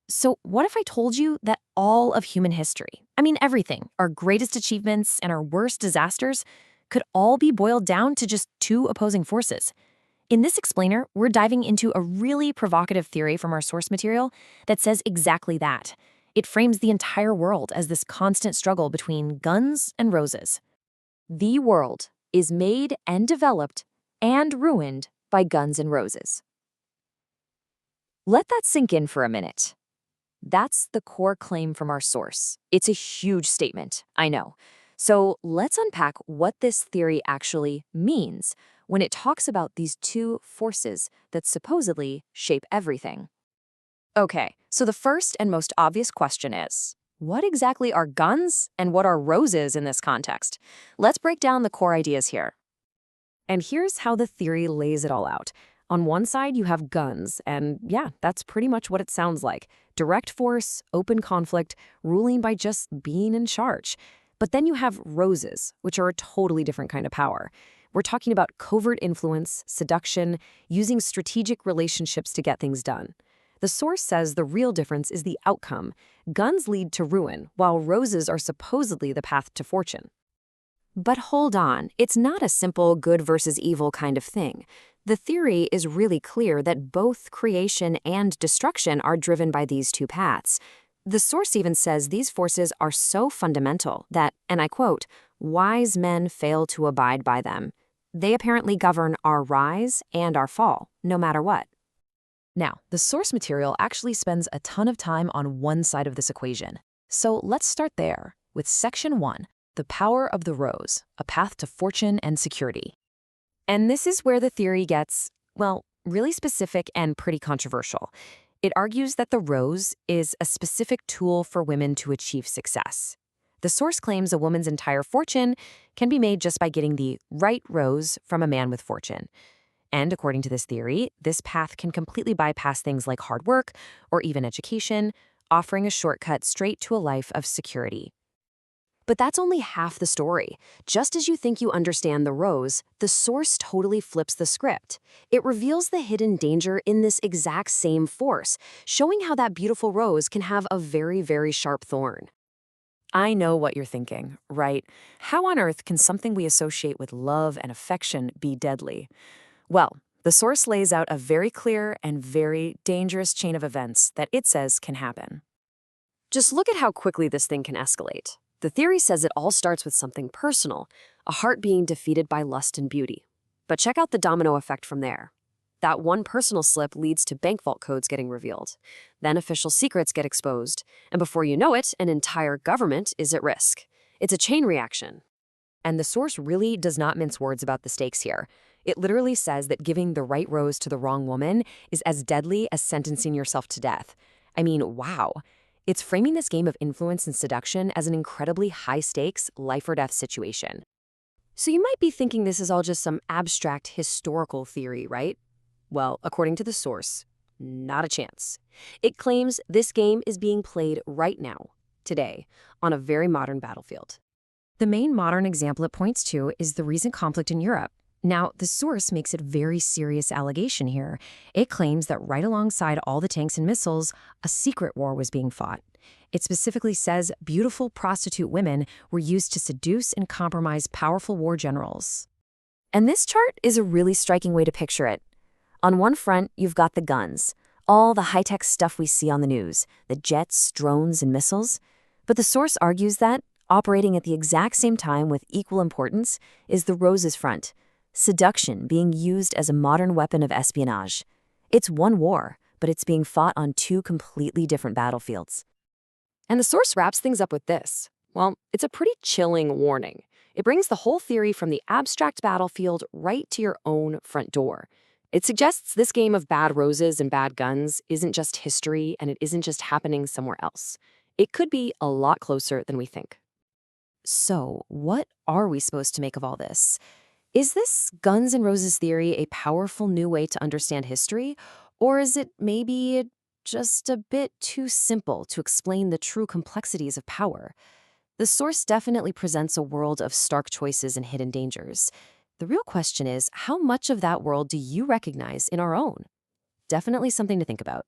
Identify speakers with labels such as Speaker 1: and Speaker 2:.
Speaker 1: So, what if I told you that all of human history, I mean everything, our greatest achievements and our worst disasters, could all be boiled down to just two opposing forces? In this explainer, we're diving into a really provocative theory from our source material that says exactly that. It frames the entire world as this constant struggle between guns and roses. The world is made and developed and ruined by guns and roses. Let that sink in for a minute. That's the core claim from our source. It's a huge statement, I know. So let's unpack what this theory actually means when it talks about these two forces that supposedly shape everything. Okay, so the first and most obvious question is, what exactly are guns and what are roses in this context? Let's break down the core ideas here. And here's how the theory lays it all out. On one side, you have guns, and yeah, that's pretty much what it sounds like. Direct force, open conflict, ruling by just being in charge. But then you have roses, which are a totally different kind of power. We're talking about covert influence, seduction, using strategic relationships to get things done. The source says the real difference is the outcome. Guns lead to ruin, while roses are supposedly the path to fortune. But hold on, it's not a simple good versus evil kind of thing. The theory is really clear that both creation and destruction are driven by these two paths. The source even says these forces are so fundamental that, and I quote, wise men fail to abide by them. They apparently govern our rise and our fall, no matter what. Now, the source material actually spends a ton of time on one side of this equation. So let's start there, with Section 1, the power of the rose, a path to fortune and security. And this is where the theory gets, well, really specific and pretty controversial. It argues that the rose is a specific tool for women to achieve success. The source claims a woman's entire fortune can be made just by getting the right rose from a man with fortune. And according to this theory, this path can completely bypass things like hard work or even education, offering a shortcut straight to a life of security. But that's only half the story. Just as you think you understand the rose, the source totally flips the script. It reveals the hidden danger in this exact same force, showing how that beautiful rose can have a very, very sharp thorn. I know what you're thinking, right? How on earth can something we associate with love and affection be deadly? Well, the source lays out a very clear and very dangerous chain of events that it says can happen. Just look at how quickly this thing can escalate. The theory says it all starts with something personal, a heart being defeated by lust and beauty. But check out the domino effect from there. That one personal slip leads to bank vault codes getting revealed. Then official secrets get exposed, and before you know it, an entire government is at risk. It's a chain reaction. And the source really does not mince words about the stakes here. It literally says that giving the right rose to the wrong woman is as deadly as sentencing yourself to death. I mean, wow. It's framing this game of influence and seduction as an incredibly high-stakes, life-or-death situation. So you might be thinking this is all just some abstract historical theory, right? Well, according to the source, not a chance. It claims this game is being played right now, today, on a very modern battlefield. The main modern example it points to is the recent conflict in Europe. Now, the source makes a very serious allegation here. It claims that right alongside all the tanks and missiles, a secret war was being fought. It specifically says beautiful prostitute women were used to seduce and compromise powerful war generals. And this chart is a really striking way to picture it. On one front, you've got the guns, all the high-tech stuff we see on the news, the jets, drones, and missiles. But the source argues that, operating at the exact same time with equal importance, is the roses front. Seduction being used as a modern weapon of espionage. It's one war, but it's being fought on two completely different battlefields. And the source wraps things up with this. Well, it's a pretty chilling warning. It brings the whole theory from the abstract battlefield right to your own front door. It suggests this game of bad roses and bad guns isn't just history and it isn't just happening somewhere else. It could be a lot closer than we think. So, what are we supposed to make of all this? Is this Guns N' Roses theory a powerful new way to understand history, or is it maybe just a bit too simple to explain the true complexities of power? The source definitely presents a world of stark choices and hidden dangers. The real question is, how much of that world do you recognize in our own? Definitely something to think about.